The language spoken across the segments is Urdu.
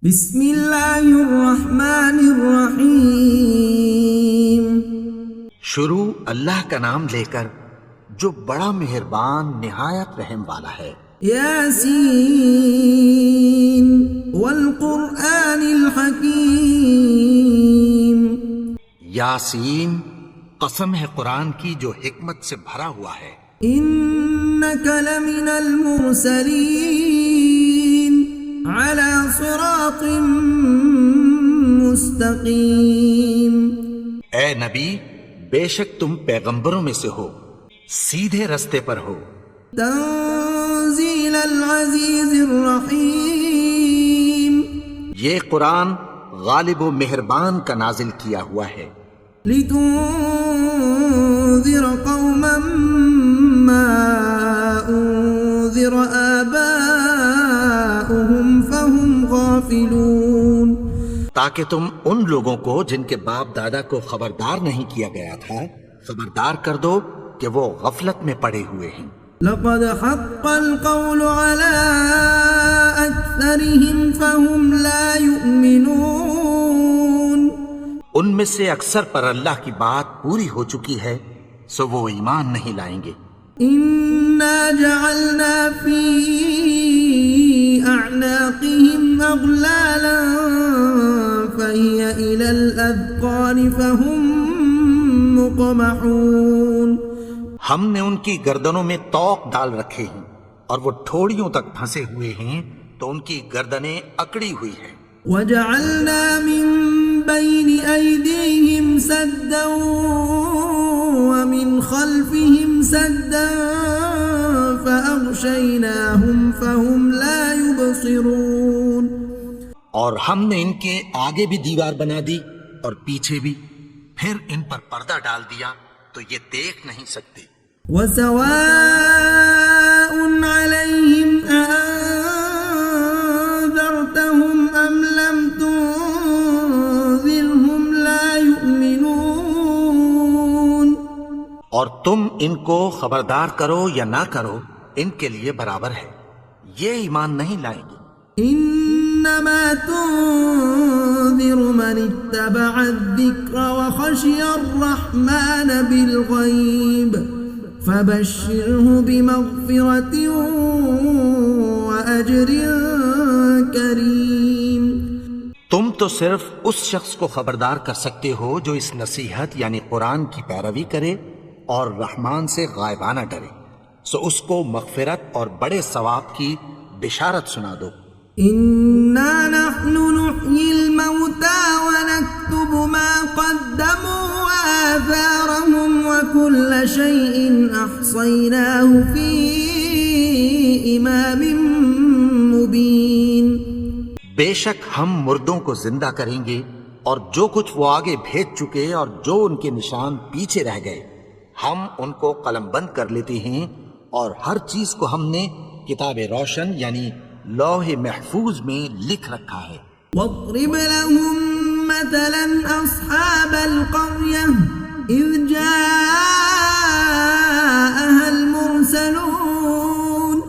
بسم اللہ الرحمن الرحیم۔ شروع اللہ کا نام لے کر جو بڑا مہربان نہایت رحم والا ہے۔ یاسین والقرآن الحکیم۔ یاسین، قسم ہے قرآن کی جو حکمت سے بھرا ہوا ہے۔ انک لمن المرسلین علی صراط مستقیم۔ اے نبی، بے شک تم پیغمبروں میں سے ہو، سیدھے رستے پر ہو۔ تنزیل العزیز الرحیم۔ یہ قرآن غالب و مہربان کا نازل کیا ہوا ہے۔ لتنذر قوما ما انذر آباؤهم فهم غافلون۔ تاکہ تم ان لوگوں کو جن کے باپ دادا کو خبردار نہیں کیا گیا تھا خبردار کر دو کہ وہ غفلت میں پڑے ہوئے ہیں۔ لقد حق القول على أكثرهم فهم لا يؤمنون۔ ان میں سے اکثر پر اللہ کی بات پوری ہو چکی ہے سو وہ ایمان نہیں لائیں گے۔ إنا جعلنا في أعناقهم أغلالا فهي إلى الأذقان فهم مقمحون۔ ہم نے ان کی گردنوں میں طوق ڈال رکھے ہیں اور وہ ٹھوڑیوں تک پھنسے ہوئے ہیں تو ان کی گردنیں اکڑی ہوئی ہیں۔ وجعلنا من بين أيديهم سدا ومن خلفهم سدا فأغشيناهم فهم لا يبصرون۔ اور ہم نے ان کے آگے بھی دیوار بنا دی اور پیچھے بھی، پھر ان پر پردہ ڈال دیا تو یہ دیکھ نہیں سکتے۔ وسواء عليهم أأنذرتهم أم لم تنذرهم لا يؤمنون۔ اور تم ان کو خبردار کرو یا نہ کرو ان کے لیے برابر ہے، یہ ایمان نہیں لائیں گے۔ انما تنذر من اتبع الذکر وخشی الرحمن بالغیب فبشره بمغفرة وأجر کریم۔ تم تو صرف اس شخص کو خبردار کر سکتے ہو جو اس نصیحت یعنی قرآن کی پیروی کرے اور رحمان سے غائبانہ ڈرے، سو اس کو مغفرت اور بڑے ثواب کی بشارت سنا دو۔ انا نحن نحيي الموتى ونكتب ما قدموا وآثارهم وكل شيء أحصيناه في إمام مبين۔ بے شک ہم مردوں کو زندہ کریں گے اور جو کچھ وہ آگے بھیج چکے اور جو ان کے نشان پیچھے رہ گئے ہم ان کو قلم بند کر لیتے ہیں، اور ہر چیز کو ہم نے کتاب روشن یعنی لوح محفوظ میں لکھ رکھا ہے۔ واضرب لهم مثلا أصحاب القرية إذ جاءها المرسلون۔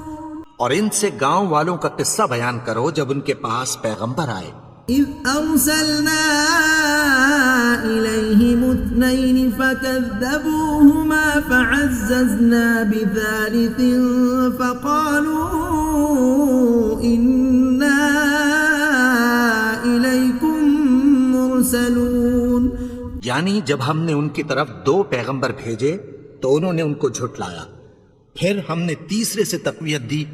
اور ان سے گاؤں والوں کا قصہ بیان کرو جب ان کے پاس پیغمبر آئے۔ إذ أرسلنا إليهم اثنين فكذبوهما فعززنا بثالث فقالوا إنا إليكم مرسلون۔ یعنی جب ہم نے ان کی طرف دو پیغمبر بھیجے تو انہوں نے ان کو جھٹلایا، پھر ہم نے تیسرے سے تقویت دی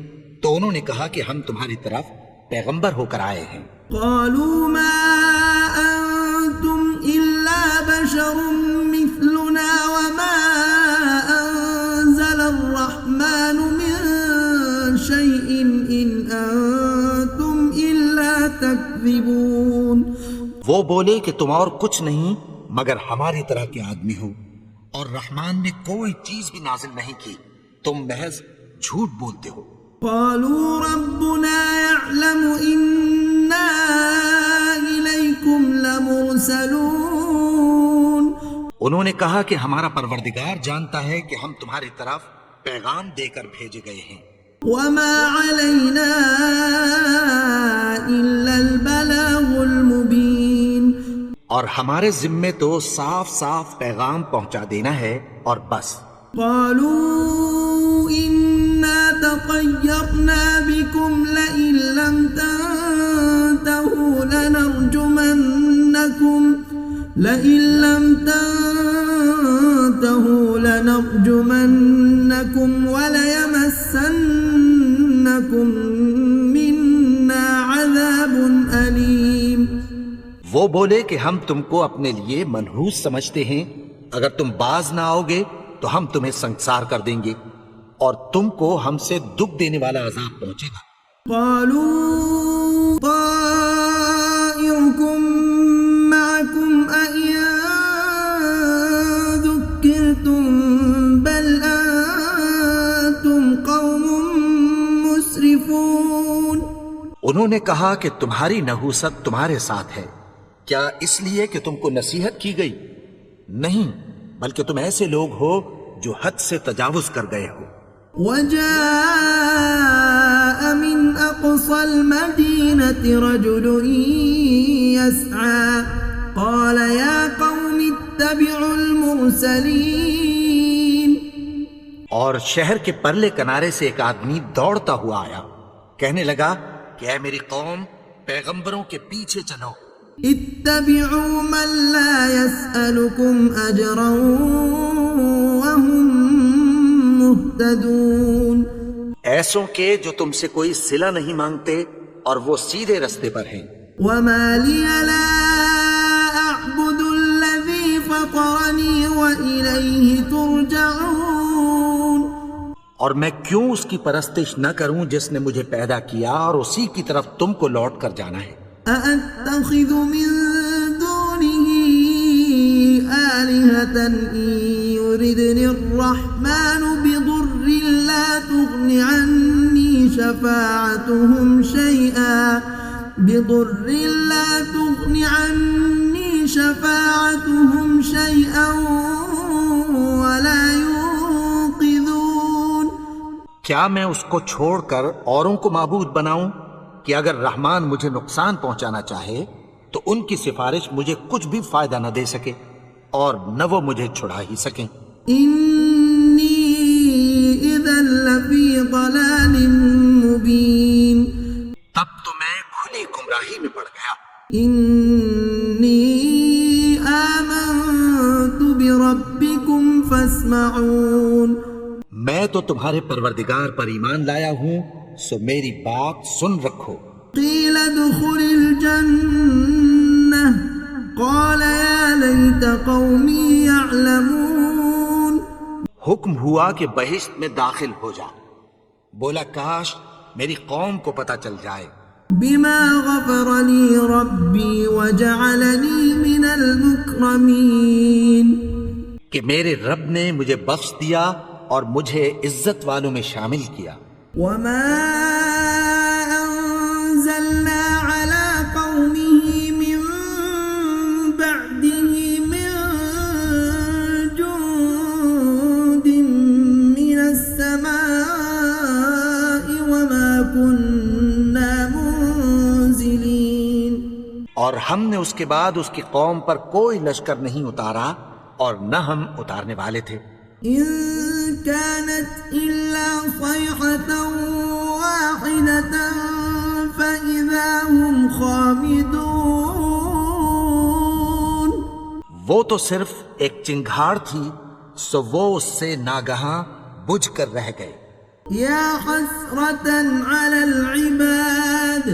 تو انہوں نے کہا کہ ہم تمہاری طرف پیغمبر ہو کر آئے ہیں۔ قالوا ما أنتم إلا بشر مثلنا وما أنزل الرحمن من شيء إن أنتم إلا تكذبون۔ وہ بولے کہ تم اور کچھ نہیں مگر ہماری طرح کے آدمی ہو، اور رحمان نے کوئی چیز بھی نازل نہیں کی، تم محض جھوٹ بولتے ہو۔ قالوا ربنا يعلم إنا إليكم لمرسلون۔ انہوں نے کہا کہ ہمارا پروردگار جانتا ہے کہ ہم تمہاری طرف پیغام دے کر بھیجے گئے ہیں۔ وما علينا إلا البلاغ اور ہمارے ذمے تو صاف صاف پیغام پہنچا دینا ہے اور بس. قالوا إنا تطيرنا بكم لئن لم تنتهوا لنرجمنكم وليمسنكم منا عذاب أليم. وہ بولے کہ ہم تم کو اپنے لیے منحوس سمجھتے ہیں، اگر تم باز نہ آؤ گے تو ہم تمہیں سنسار کر دیں گے اور تم کو ہم سے دکھ دینے والا عذاب پہنچے گا. قالوا طائركم معكم أئن ذكرتم بل أنتم قوم مسرفون. انہوں نے کہا کہ تمہاری نحوست تمہارے ساتھ ہے، کیا اس لیے کہ تم کو نصیحت کی گئی؟ نہیں، بلکہ تم ایسے لوگ ہو جو حد سے تجاوز کر گئے ہو. وجاء من أقصى المدينة رجل يسعى قال يا قوم اتبعوا المرسلين. اور شہر کے پرلے کنارے سے ایک آدمی دوڑتا ہوا آیا، کہنے لگا کہ اے میری قوم، پیغمبروں کے پیچھے چلو. اتبعوا من لا يسألكم أجرا وهم مهتدون. ایسوں کے جو تم سے کوئی صلہ نہیں مانگتے اور وہ سیدھے رستے پر ہیں. وما لي لا أعبد الذي فطرني وإليه ترجعون. اور میں کیوں اس کی پرستش نہ کروں جس نے مجھے پیدا کیا اور اسی کی طرف تم کو لوٹ کر جانا ہے. أأتخذ من دونه آلهة إن يردني الرحمن بضر لا تغن عني شفاعتهم شيئا ولا ينقذون. کیا میں اس کو چھوڑ کر اوروں کو معبود بناؤں کہ اگر رحمان مجھے نقصان پہنچانا چاہے تو ان کی سفارش مجھے کچھ بھی فائدہ نہ دے سکے اور نہ وہ مجھے چھڑا ہی سکیں. انی اذا لفی ضلال مبین. تب تو میں کھلی گمراہی میں پڑ گیا. انی آمنت بربکم فاسمعون. میں تو تمہارے پروردگار پر ایمان لایا ہوں، سو میری بات سن رکھو. قیل ادخل الجنہ قال یا لیت قومی یعلمون. حکم ہوا کہ بہشت میں داخل ہو جا. بولا کاش میری قوم کو پتہ چل جائے. بما غفر لی ربی وجعلنی من المکرمین. کہ میرے رب نے مجھے بخش دیا اور مجھے عزت والوں میں شامل کیا. وما أنزلنا على قومه من بعده من جند من السماء وما كنا منزلين. اور ہم نے اس کے بعد اس کی قوم پر کوئی لشکر نہیں اتارا اور نہ ہم اتارنے والے تھے. إن كانت إلا صيحة واحدة فإذا هم خامدون. وہ تو صرف ایک چنگھاڑ تھی، سو وہ اس سے ناگہاں بجھ کر رہ گئے. يا حسرة على العباد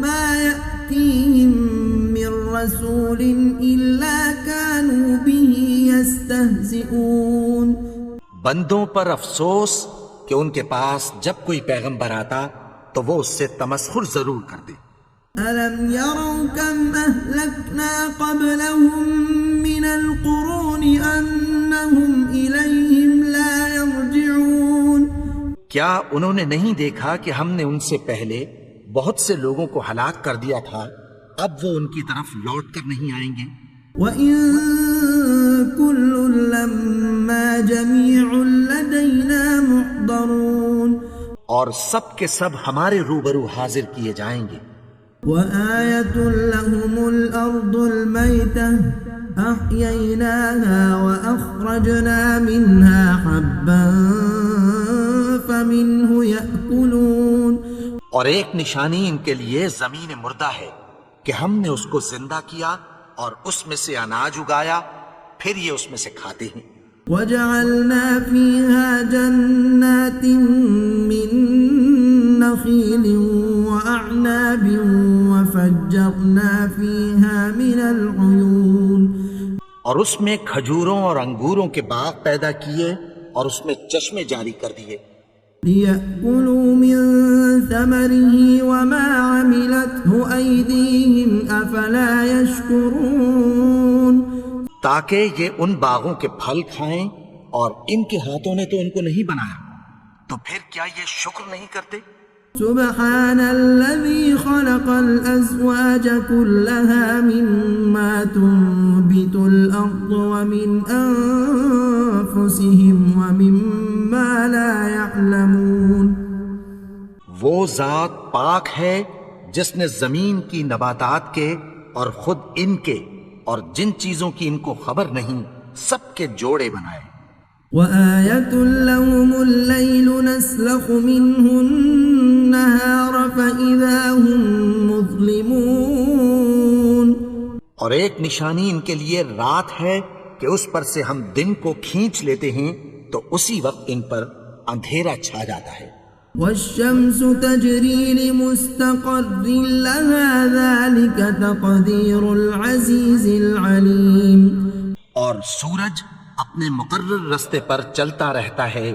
ما يأتيهم من رسول إلا كانوا به يستهزئون. بندوں پر افسوس کہ ان کے پاس جب کوئی پیغمبر آتا تو وہ اس سے تمسخر ضرور کرتے. ألم يروا كم أهلكنا قبلهم من القرون أنهم إليهم لا يرجعون. کیا انہوں نے نہیں دیکھا کہ ہم نے ان سے پہلے بہت سے لوگوں کو ہلاک کر دیا تھا، اب وہ ان کی طرف لوٹ کر نہیں آئیں گے. وَإِن كُلٌّ لَّمَّا جَمِيعٌ لَّدَيْنَا مُحْضَرُونَ. اور سب کے سب ہمارے روبرو حاضر کیے جائیں گے. وَآيَةٌ لَّهُمُ الأرض الميتة أحييناها وأخرجنا منها حبا فمنه يأكلون. اور ایک نشانی ان کے لیے زمین مردہ ہے کہ ہم نے اس کو زندہ کیا اور اس میں سے اناج اگایا، پھر یہ اس میں سے کھاتے ہیں. وجعلنا فيها جنات من نخيل وأعناب وفجرنا فيها من العيون. اور اس میں کھجوروں اور انگوروں کے باغ پیدا کیے اور اس میں چشمے جاری کر دیے. ليأكلوا من ثمره وما عملته أيديهم أفلا يشكرون. تاکہ یہ ان باغوں کے پھل کھائیں اور ان کے ہاتھوں نے تو ان کو نہیں بنایا، تو پھر کیا یہ شکر نہیں کرتے؟ سبحان الذي خلق الأزواج كلها مما تنبت الأرض ومن أنفسهم ومما لا يعلمون. وہ ذات پاک ہے جس نے زمین کی نباتات کے اور خود ان کے اور جن چیزوں کی ان کو خبر نہیں سب کے جوڑے بنائے. وآية لهم الليل نسلخ منه النهار فإذا هم مظلمون. اور ایک نشانی ان کے لیے رات ہے کہ اس پر سے ہم دن کو کھینچ لیتے ہیں تو اسی وقت ان پر اندھیرا چھا جاتا ہے. والشمس تجري لمستقر لها ذلك تقدير العزيز العليم. اور سورج اپنے مقرر رستے پر چلتا رہتا ہے،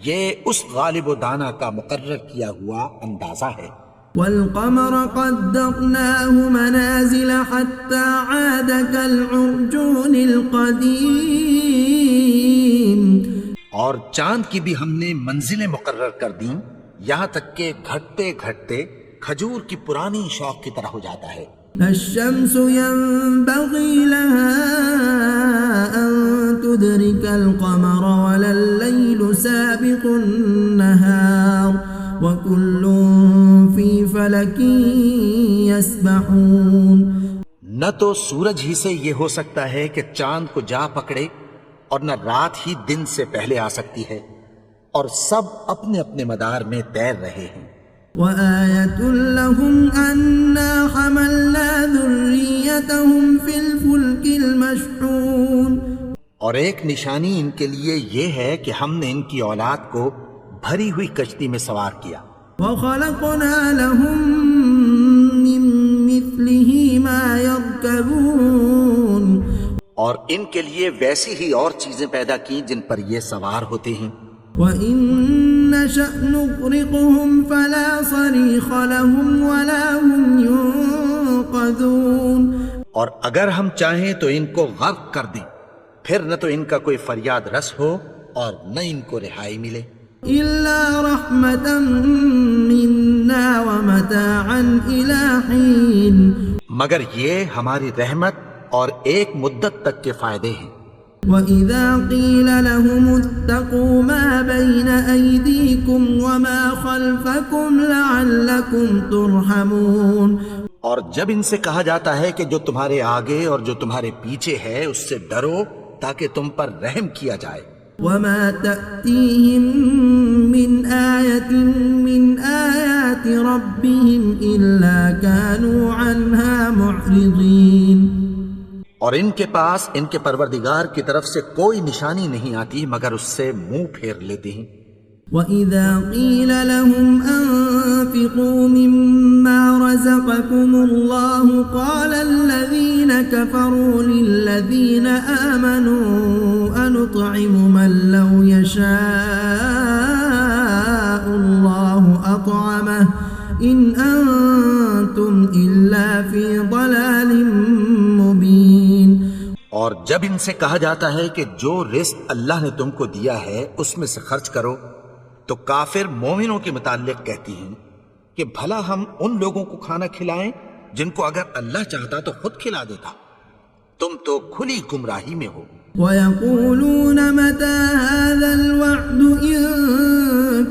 یہ اس غالب و دانا کا مقرر کیا ہوا اندازہ ہے. والقمر قدرناه منازل حتى عاد كالعرجون القديم. اور چاند کی بھی ہم نے منزلیں مقرر کر دیں یہاں تک کہ گھٹتے گھٹتے کھجور کی پرانی شوق کی طرح ہو جاتا ہے. الشمس ينبغي لها أن تدرك القمر ولا الليل سابق النهار وكل في فلك يسبحون. نہ تو سورج ہی سے یہ ہو سکتا ہے کہ چاند کو جا پکڑے اور نہ رات ہی دن سے پہلے آ سکتی ہے، اور سب اپنے اپنے مدار میں تیر رہے ہیں. وآية لهم أنا حملنا ذريتهم في الفلك المشحون. اور ایک نشانی ان کے لیے یہ ہے کہ ہم نے ان کی اولاد کو بھری ہوئی کشتی میں سوار کیا. وخلقنا لهم من مثله ما يركبون. اور ان کے لیے ویسی ہی اور چیزیں پیدا کی جن پر یہ سوار ہوتے ہیں. وَإِن نَّشَأْ نُغْرِقْهُمْ فَلَا صَرِيخَ لَهُمْ وَلَا هُمْ يُنقَذُونَ. اور اگر ہم چاہیں تو ان کو غرق کر دیں، پھر نہ تو ان کا کوئی فریاد رس ہو اور نہ ان کو رہائی ملے. إِلَّا رَحْمَةً مِنَّا وَمَتَاعًا إِلَى حِينٍ. مگر یہ ہماری رحمت اور ایک مدت تک کے فائدے ہیں. وَإِذَا قِيلَ لَهُمُ اتَّقُوا مَا بَيْنَ أَيْدِيكُمْ وَمَا خَلْفَكُمْ لَعَلَّكُمْ تُرْحَمُونَ. اور جب ان سے کہا جاتا ہے کہ جو تمہارے آگے اور جو تمہارے پیچھے ہے اس سے ڈرو تاکہ تم پر رحم کیا جائے. وَمَا تَأْتِيهِم مِّنْ آيَةٍ مِّنْ آيَاتِ رَبِّهِمْ إِلَّا كَانُوا عَنْهَا مُعْرِضِينَ. اور ان کے پاس ان کے پروردگار کی طرف سے کوئی نشانی نہیں آتی مگر اس سے منہ پھیر لیتے ہیں. وَإِذَا قِيلَ لَهُمْ أَنفِقُوا مِمَّا رَزَقَكُمُ اللَّهُ قَالَ الَّذِينَ كَفَرُوا لِلَّذِينَ آمَنُوا أَنُطْعِمُ مَن لَّوْ يَشَاءُ اللَّهُ أَطْعَمَهُ إِنْ أَنتُمْ إِلَّا فِي ضَلَالٍ مُبِينٍ. اور جب ان سے کہا جاتا ہے کہ جو رزق اللہ نے تم کو دیا ہے اس میں سے خرچ کرو تو کافر مومنوں کے متعلق کہتی ہیں کہ بھلا ہم ان لوگوں کو کھانا کھلائیں جن کو اگر اللہ چاہتا تو خود کھلا دیتا. تم تو کھلی گمراہی میں ہو. وَيَقُولُونَ مَتَى هَذَا الْوَعْدُ إِن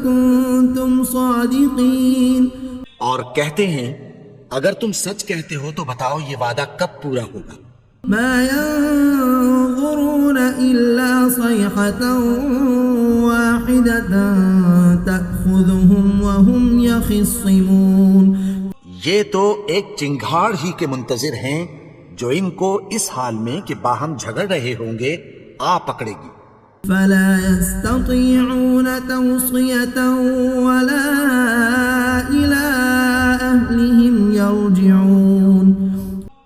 كُنتُمْ صَادِقِينَ. اور کہتے ہیں اگر تم سچ کہتے ہو تو بتاؤ یہ وعدہ کب پورا ہوگا؟ ما ينظرون إلا صيحة واحدة تأخذهم وهم يخصمون. یہ تو ایک چنگھاڑ ہی کے منتظر ہیں جو ان کو اس حال میں کہ باہم جھگڑ رہے ہوں گے آ پکڑے گی. فلا يستطيعون توصية ولا إلى أهلهم يرجعون.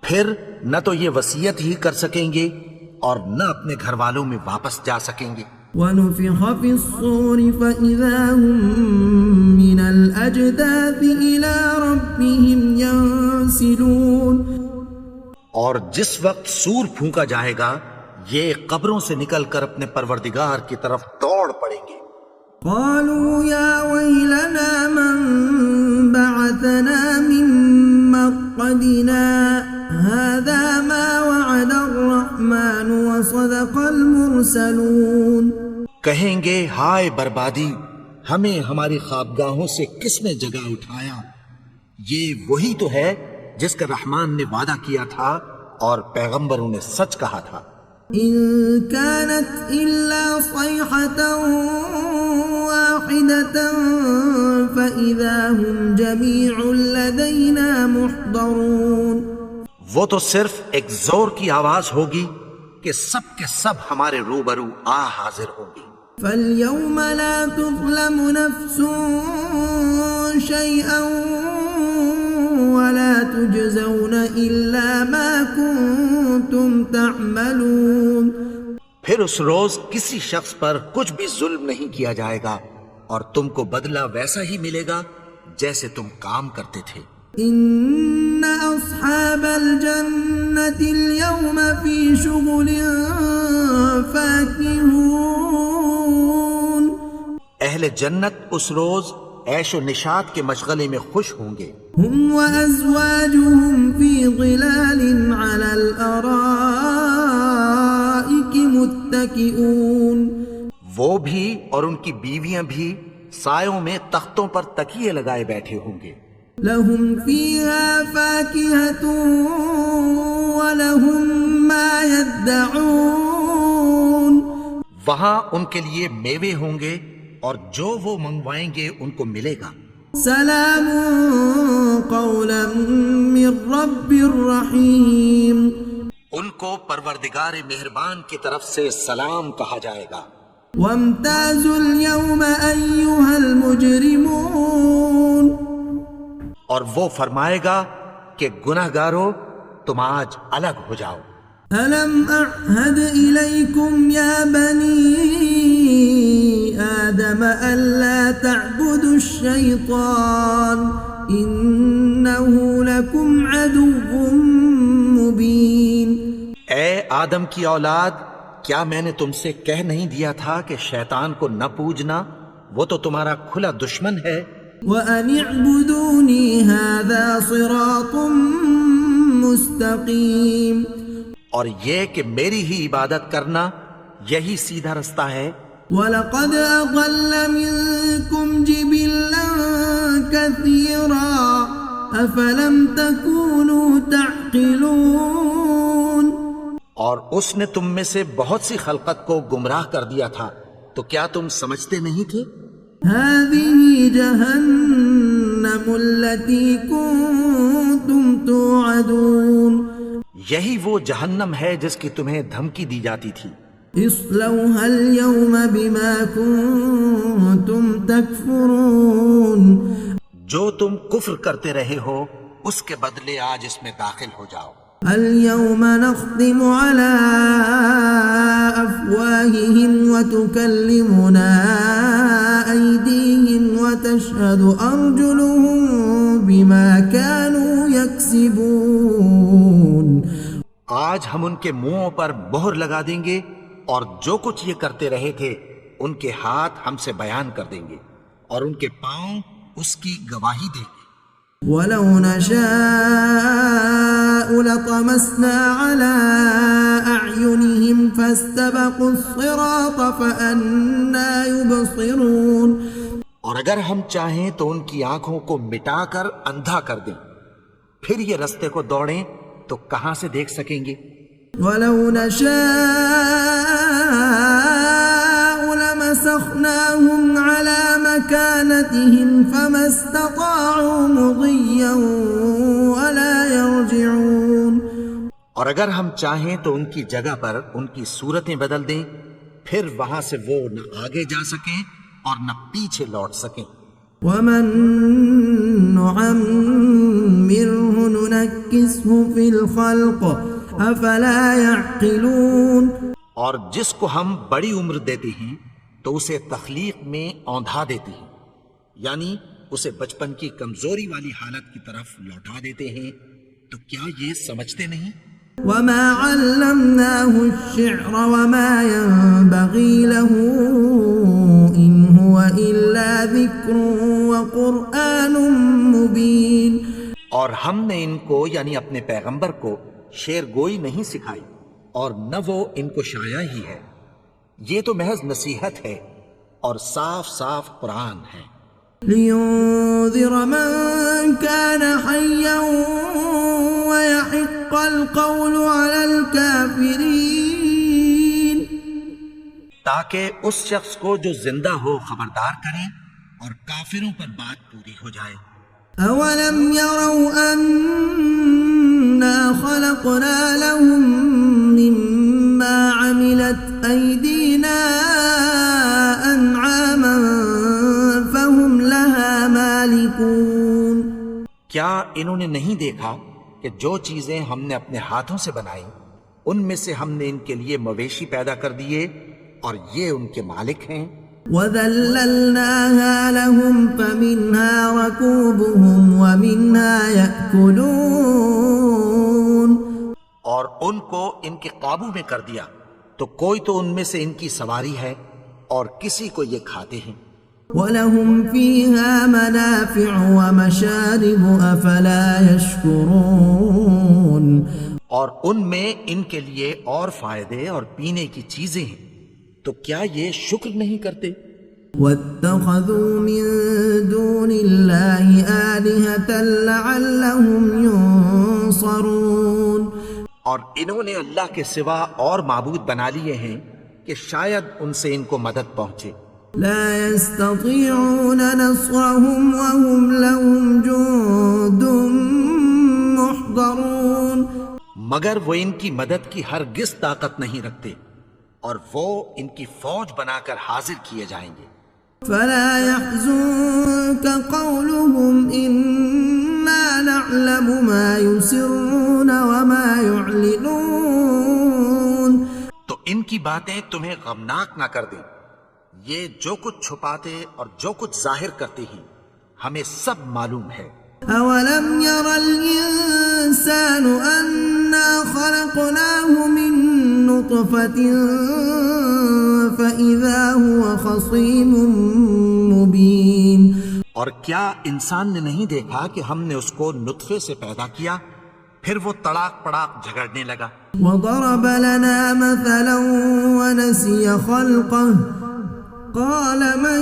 پھر نہ تو یہ وصیت ہی کر سکیں گے اور نہ اپنے گھر والوں میں واپس جا سکیں گے. ونفخ في الصور فإذا هم من الأجداث إلى ربهم ينسلون. اور جس وقت سور پھونکا جائے گا یہ قبروں سے نکل کر اپنے پروردگار کی طرف دوڑ پڑیں گے. قالوا يا ويلنا من بعثنا من مرقدنا هذا ما وعد الرحمن وصدق المرسلون. کہیں گے ہائے بربادی، ہمیں ہماری خوابگاہوں سے کس نے جگہ اٹھایا؟ یہ وہی تو ہے جس کا رحمان نے وعدہ کیا تھا اور پیغمبروں نے سچ کہا تھا. إن كانت إلا صيحة واحدة فإذا هم جميع لدينا محضرون. وہ تو صرف ایک زور کی آواز ہوگی کہ سب کے سب ہمارے روبرو آ حاضر ہوں گی. فاليوم لا تظلم نفس شيئا ولا تجزون إلا ما كنتم تعملون. پھر اس روز کسی شخص پر کچھ بھی ظلم نہیں کیا جائے گا اور تم کو بدلہ ویسا ہی ملے گا جیسے تم کام کرتے تھے. إن أصحاب الجنة اليوم في شغل فاكهون. اہل جنت اس روز عیش و نشاط کے مشغلے میں خوش ہوں گے. هم وأزواجهم في ظلال على الأرائك متكئون. وہ بھی اور ان کی بیویاں بھی سایوں میں تختوں پر تکیے لگائے بیٹھے ہوں گے. لهم فيها فاكهة ولهم ما يدعون. وہاں ان کے لیے میوے ہوں گے اور جو وہ منگوائیں گے ان کو ملے گا. سلام قولا من رب رحیم. ان کو پروردگار مہربان کی طرف سے سلام کہا جائے گا. وامتازوا اليوم أيها المجرمون. اور وہ فرمائے گا کہ گناہگارو تم آج الگ ہو جاؤ. ألم أعهد إليكم يا بني آدم ألا تعبدوا الشيطان إنه لكم عدو مبين. اے آدم کی اولاد، کیا میں نے تم سے کہہ نہیں دیا تھا کہ شیطان کو نہ پوجنا، وہ تو تمہارا کھلا دشمن ہے. وَأَنِ اعْبُدُونِي هَذَا صِرَاطٌ مُسْتَقِيمٌ. اور یہ کہ میری ہی عبادت کرنا یہی سیدھا رستہ ہے. وَلَقَدْ أَضَلَّ مِنكُمْ جِبِلًّا كَثِيرًا أَفَلَمْ تَكُونُوا تَعْقِلُونَ. اور اس نے تم میں سے بہت سی خلقت کو گمراہ کر دیا تھا، تو کیا تم سمجھتے نہیں تھے؟ هَذِهِ جَهَنَّمُ الَّتِي كُنتُمْ تُوعَدُونَ. یہی وہ جہنم ہے جس کی تمہیں دھمکی دی جاتی تھی. اصلوها اليوم بما كنتم تكفرون. جو تم کفر کرتے رہے ہو اس کے بدلے آج اس میں داخل ہو جاؤ. اليوم نختم على أفواههم وتكلمنا أيديهم وتشهد أرجلهم بما كانوا يكسبون. آج ہم ان کے منہوں پر مہر لگا دیں گے اور جو کچھ یہ کرتے رہے تھے ان کے ہاتھ ہم سے بیان کر دیں گے اور ان کے پاؤں اس کی گواہی دیں گے. وَلَوْ نَشَاءُ لَطَمَسْنَا عَلَىٰ أَعْيُنِهِمْ فَاسْتَبَقُوا الصِّرَاطَ فَأَنَّىٰ يُبْصِرُونَ. اور اگر ہم چاہیں تو ان کی آنکھوں کو مٹا کر اندھا کر دیں، پھر یہ رستے کو دوڑیں تو کہاں سے دیکھ سکیں گے؟ ولو نشاء لمسخناهم على مكانتهم فما استطاعوا مضيا ولا يرجعون. اور اگر ہم چاہیں تو ان کی جگہ پر ان کی صورتیں بدل دیں، پھر وہاں سے وہ نہ آگے جا سکیں اور نہ پیچھے لوٹ سکیں. ومن نعمره ننكسه في الخلق افلا يعقلون. اور جس کو ہم بڑی عمر دیتے ہیں تو اسے تخلیق میں اوندھا دیتے ہیں، یعنی اسے بچپن کی کمزوری والی حالت کی طرف لوٹا دیتے ہیں. تو کیا یہ سمجھتے نہیں؟ وما علمناه الشعر وما ينبغي له إن هو إلا ذكر وقرآن مبين. اور ہم نے ان کو یعنی اپنے پیغمبر کو شعر گوئی نہیں سکھائی اور نہ وہ ان کو شاعری ہی ہے، یہ تو محض نصیحت ہے اور صاف صاف قرآن ہے. لينذر من كان حيا ويحق القول على الكافرين. تاکہ اس شخص کو جو زندہ ہو خبردار کریں اور کافروں پر بات پوری ہو جائے. أولم يروا أنا خلقنا لهم مما عملت أيدينا أنعاما فهم لها مالكون. کیا انہوں نے نہیں دیکھا کہ جو چیزیں ہم نے اپنے ہاتھوں سے بنائی ان میں سے ہم نے ان کے لیے مویشی پیدا کر دیے اور یہ ان کے مالک ہیں. وَذَلَّلْنَاهَا لَهُمْ فَمِنْهَا رَكُوبُهُمْ وَمِنْهَا يَأْكُلُونَ. اور ان کو ان کے قابو میں کر دیا تو کوئی تو ان میں سے ان کی سواری ہے اور کسی کو یہ کھاتے ہیں. وَلَهُمْ فِيهَا مَنَافِعُ وَمَشَارِبُ أَفَلَا يَشْكُرُونَ. اور ان میں ان کے لیے اور فائدے اور پینے کی چیزیں ہیں، تو کیا یہ شکر نہیں کرتے؟ وَاتَّخَذُوا مِن دُونِ اللَّهِ آلِهَةً لَعَلَّهُمْ يُنصَرُونَ. اور انہوں نے اللہ کے سوا اور معبود بنا لیے ہیں کہ شاید ان سے ان کو مدد پہنچے. لا يستطيعون نصرهم وهم لهم جند محضرون. مگر وہ ان کی مدد کی ہرگز طاقت نہیں رکھتے اور وہ ان کی فوج بنا کر حاضر کیے جائیں گے. فلا يحزنك قولهم إنا نعلم ما يسرون وما يعلنون. تو ان کی باتیں تمہیں غمناک نہ کر دیں، یہ جو کچھ چھپاتے اور جو کچھ ظاہر کرتے ہیں ہمیں سب معلوم ہے. أولم ير الإنسان أنا خلقناه من نطفة فإذا هو خصيم مبين. اور کیا انسان نے نہیں دیکھا کہ ہم نے اس کو نطفے سے پیدا کیا پھر وہ تڑاک پڑاک جھگڑنے لگا. وضرب لنا مثلا ونسي خلقه قال من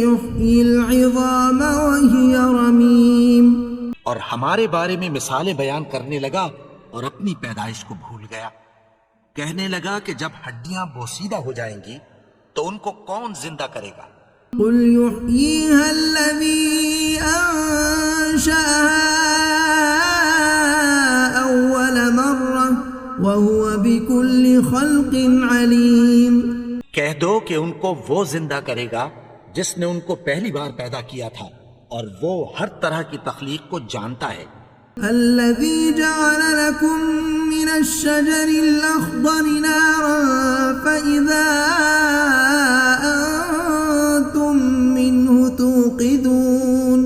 يحيي العظام وهي رميم. اور ہمارے بارے میں مثالیں بیان کرنے لگا اور اپنی پیدائش کو بھول گیا. کہنے لگا کہ جب ہڈیاں بوسیدہ ہو جائیں گی تو ان کو کون زندہ کرے گا؟ قل يحييها الذي أنشأها أول مرة وهو بكل خلق عليم. کہہ دو کہ ان کو وہ زندہ کرے گا جس نے ان کو پہلی بار پیدا کیا تھا اور وہ ہر طرح کی تخلیق کو جانتا ہے. الذي جعل لكم من الشجر الأخضر نارا فإذا أنتم منه توقدون.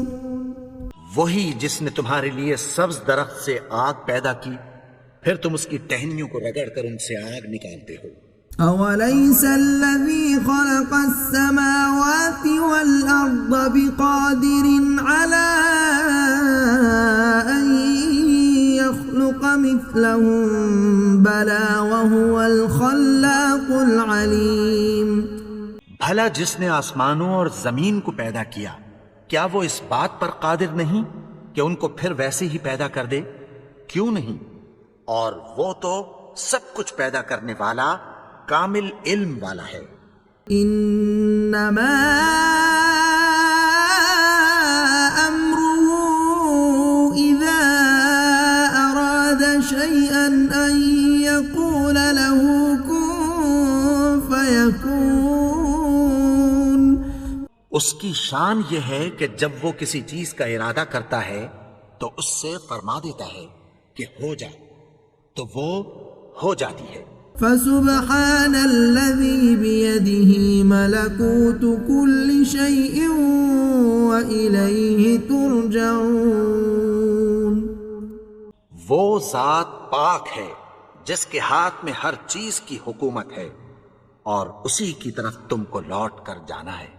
وہی جس نے تمہارے لیے سبز درخت سے آگ پیدا کی پھر تم اس کی ٹہنیوں کو رگڑ کر ان سے آگ نکالتے ہو. أوليس الذي خلق السماوات والأرض بقادر على أن يخلق مثلهم بلى وهو الخلاق العليم. بھلا جس نے آسمانوں اور زمین کو پیدا کیا کیا وہ اس بات پر قادر نہیں کہ ان کو پھر ویسے ہی پیدا کر دے؟ کیوں نہیں؟ اور وہ تو سب کچھ پیدا کرنے والا کامل علم والا ہے۔ انما امره اذا اراد شيئا ان يقول له كن فيكون۔ اس کی شان یہ ہے کہ جب وہ کسی چیز کا ارادہ کرتا ہے تو اس سے فرما دیتا ہے کہ ہو جا، تو وہ ہو جاتی ہے۔ فسبحان الذي بيده ملكوت كل شيء وإليه ترجعون۔ وہ ذات پاک ہے جس کے ہاتھ میں ہر چیز کی حکومت ہے، اور اسی کی طرف تم کو لوٹ کر جانا ہے۔